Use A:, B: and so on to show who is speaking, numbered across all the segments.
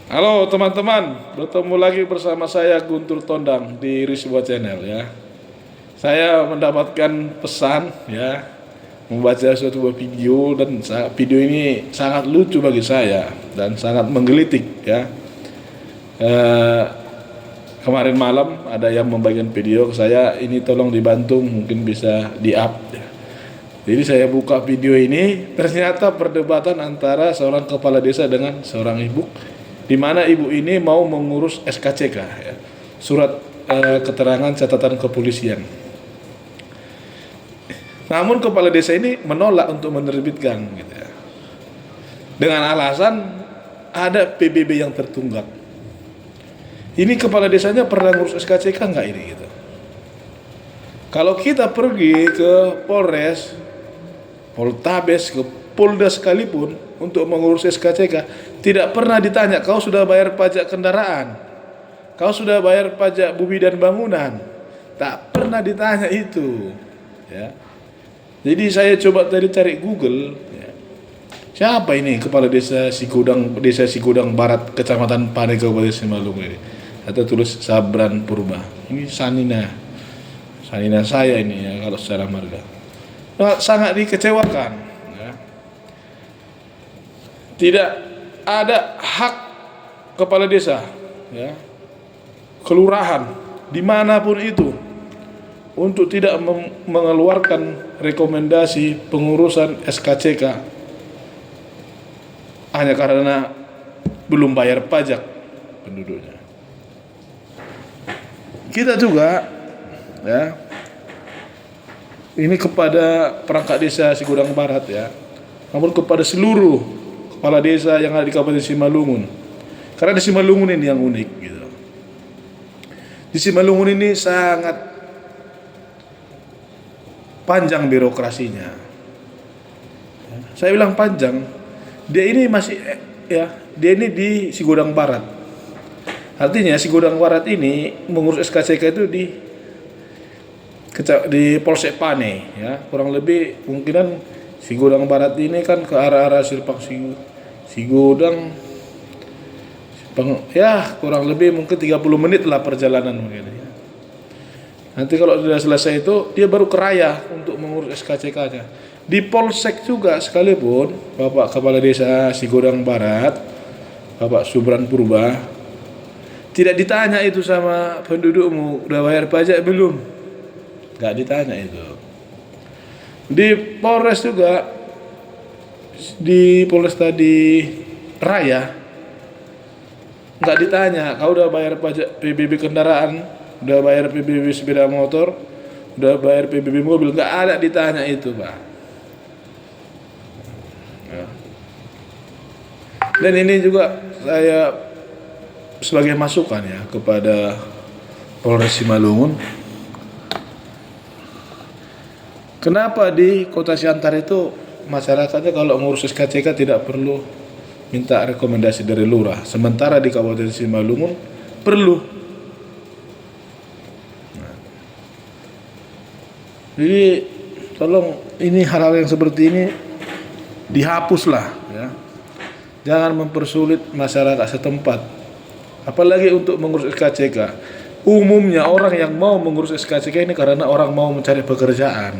A: Halo teman-teman, bertemu lagi bersama saya Guntur Tondang di Riswa Channel ya. Saya mendapatkan pesan ya, membaca suatu buah video dan video ini sangat lucu bagi saya dan sangat menggelitik ya. Eh, Kemarin malam ada yang membagikan video ke saya, ini tolong dibantu mungkin bisa di-up ya. Jadi saya buka video ini, ternyata perdebatan antara seorang kepala desa dengan seorang ibu, di mana ibu ini mau mengurus SKCK, ya, surat keterangan catatan kepolisian. Namun kepala desa ini menolak untuk menerbitkan, gitu ya, dengan alasan ada PBB yang tertunggak. Ini kepala desanya pernah ngurus SKCK nggak ini? Gitu. Kalau kita pergi ke Polres, Poltabes, ke Polda sekalipun untuk mengurus SKCK, tidak pernah ditanya, kau sudah bayar pajak kendaraan? Kau sudah bayar pajak bumi dan bangunan? Tak pernah ditanya itu. Ya. Jadi saya coba tadi cari Google. Ya. Siapa ini kepala desa Sigudang Barat, Kecamatan Pane, Kabupaten Simalungun ini? Atau tulis Sabran Purba. Ini Sanina saya ini ya kalau secara marga. Nah, sangat dikecewakan ya. Tidak ada hak kepala desa ya, kelurahan dimanapun itu untuk tidak mengeluarkan rekomendasi pengurusan SKCK hanya karena belum bayar pajak penduduknya. Kita juga ya, ini kepada perangkat desa Sigudang Barat ya, namun kepada seluruh kepala desa yang ada di Kabupaten Simalungun. Karena di Simalungun ini yang unik gitu. Di Simalungun ini sangat panjang birokrasinya. Saya bilang panjang. Dia ini masih dia ini di Sigudang Barat. Artinya Sigudang Barat ini mengurus SKCK itu di Polsek Pane ya, kurang lebih kemungkinan Sigudang Barat ini kan ke arah-arah Sirpak Sigudang ya, kurang lebih mungkin 30 menit lah perjalanan mungkin ya. Nanti kalau sudah selesai itu dia baru ke Raya untuk mengurus SKCK-nya. Di Polsek juga sekalipun Bapak Kepala Desa Sigudang Barat, Bapak Subran Purba, tidak ditanya itu sama pendudukmu, udah bayar pajak belum? Nggak ditanya itu. Di Polres juga, di Polres tadi Raya, nggak ditanya, kau udah bayar pajak PBB kendaraan, udah bayar PBB sepeda motor, udah bayar PBB mobil? Nggak ada ditanya itu, Pak. Dan ini juga saya sebagai masukan ya kepada Polres Simalungun. Kenapa di Kota Siantar itu masyarakatnya kalau ngurus SKCK tidak perlu minta rekomendasi dari lurah, sementara di Kabupaten Simalungun perlu. Jadi tolong ini hal-hal yang seperti ini dihapuslah ya. Jangan mempersulit masyarakat setempat. Apalagi untuk mengurus SKCK. Umumnya orang yang mau mengurus SKCK ini karena orang mau mencari pekerjaan.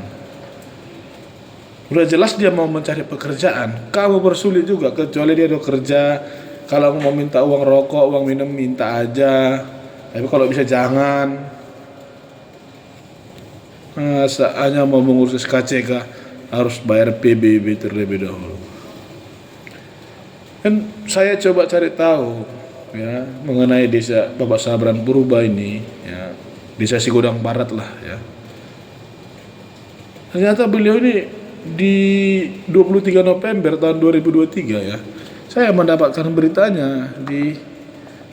A: Udah jelas dia mau mencari pekerjaan, kamu bersulit juga, kecuali dia udah kerja. Kalau mau minta uang rokok, uang minum, minta aja. Tapi kalau bisa jangan. Hanya mau mengurus SKCK harus bayar PBB terlebih dahulu. Dan saya coba cari tahu ya mengenai desa Bapak Sabran Purba ini ya, desa Sigudang Barat lah ya. Ternyata beliau ini di 23 November tahun 2023 ya, saya mendapatkan beritanya di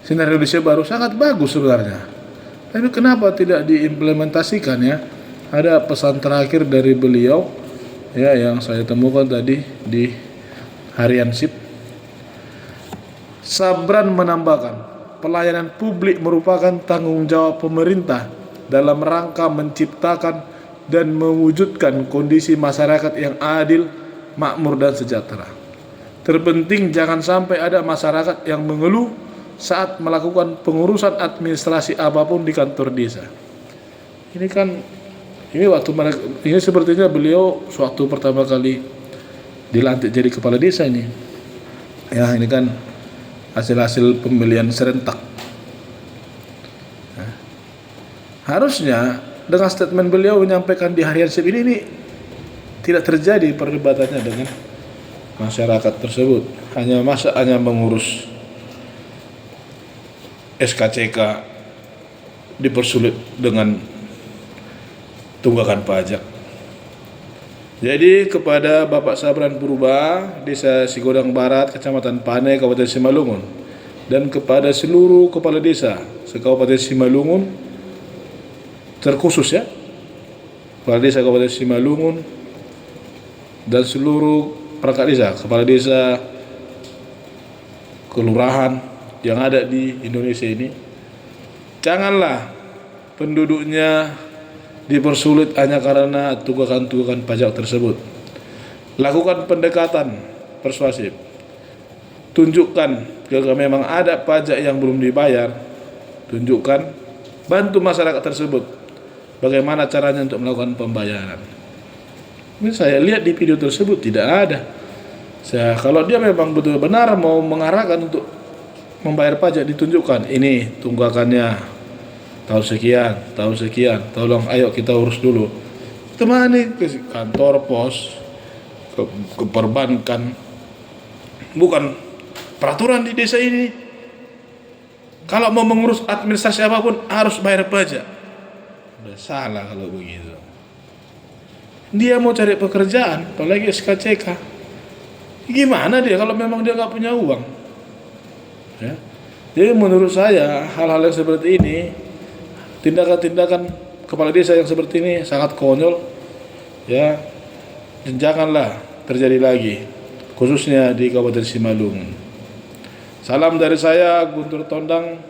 A: Sinar Indonesia Baru, sangat bagus sebenarnya. Tapi kenapa tidak diimplementasikan ya? Ada pesan terakhir dari beliau ya yang saya temukan tadi di Harian Sip. Sabran menambahkan, pelayanan publik merupakan tanggung jawab pemerintah dalam rangka menciptakan dan mewujudkan kondisi masyarakat yang adil, makmur dan sejahtera. Terpenting jangan sampai ada masyarakat yang mengeluh saat melakukan pengurusan administrasi apapun di kantor desa. Ini kan, ini waktu ini sepertinya beliau suatu pertama kali dilantik jadi kepala desa ini. Ya, ini kan hasil-hasil pemilihan serentak. Nah, harusnya dengan statement beliau menyampaikan di harian SIP ini tidak terjadi perdebatannya dengan masyarakat tersebut. Hanya mengurus SKCK dipersulit dengan tunggakan pajak. Jadi kepada Bapak Sabran Purba, Desa Sigodang Barat, Kecamatan Pane, Kabupaten Simalungun, dan kepada seluruh kepala desa se-Kabupaten Simalungun, terkhusus ya, kepala desa Kabupaten Simalungun dan seluruh perangkat desa, kepala desa, kelurahan yang ada di Indonesia ini, janganlah penduduknya dipersulit hanya karena tunggakan pajak tersebut. Lakukan pendekatan persuasif. Tunjukkan jika memang ada pajak yang belum dibayar, tunjukkan, bantu masyarakat tersebut bagaimana caranya untuk melakukan pembayaran. Ini saya lihat di video tersebut tidak ada. Kalau dia memang benar-benar mau mengarahkan untuk membayar pajak, ditunjukkan ini tunggakannya tahun sekian, tolong ayo kita urus dulu. Kemana? Ke kantor pos, ke perbankan. Bukan peraturan di desa ini, kalau mau mengurus administrasi apapun harus bayar pajak. Udah salah kalau begitu. Dia mau cari pekerjaan, apalagi SKCK. Gimana dia kalau memang dia nggak punya uang? Ya. Jadi menurut saya hal-hal yang seperti ini, tindakan-tindakan kepala desa yang seperti ini sangat konyol, ya, dan janganlah terjadi lagi, khususnya di Kabupaten Simalungun. Salam dari saya, Guntur Tondang,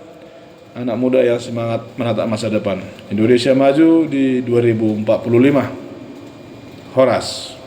A: anak muda yang semangat menatap masa depan. Indonesia maju di 2045. Horas.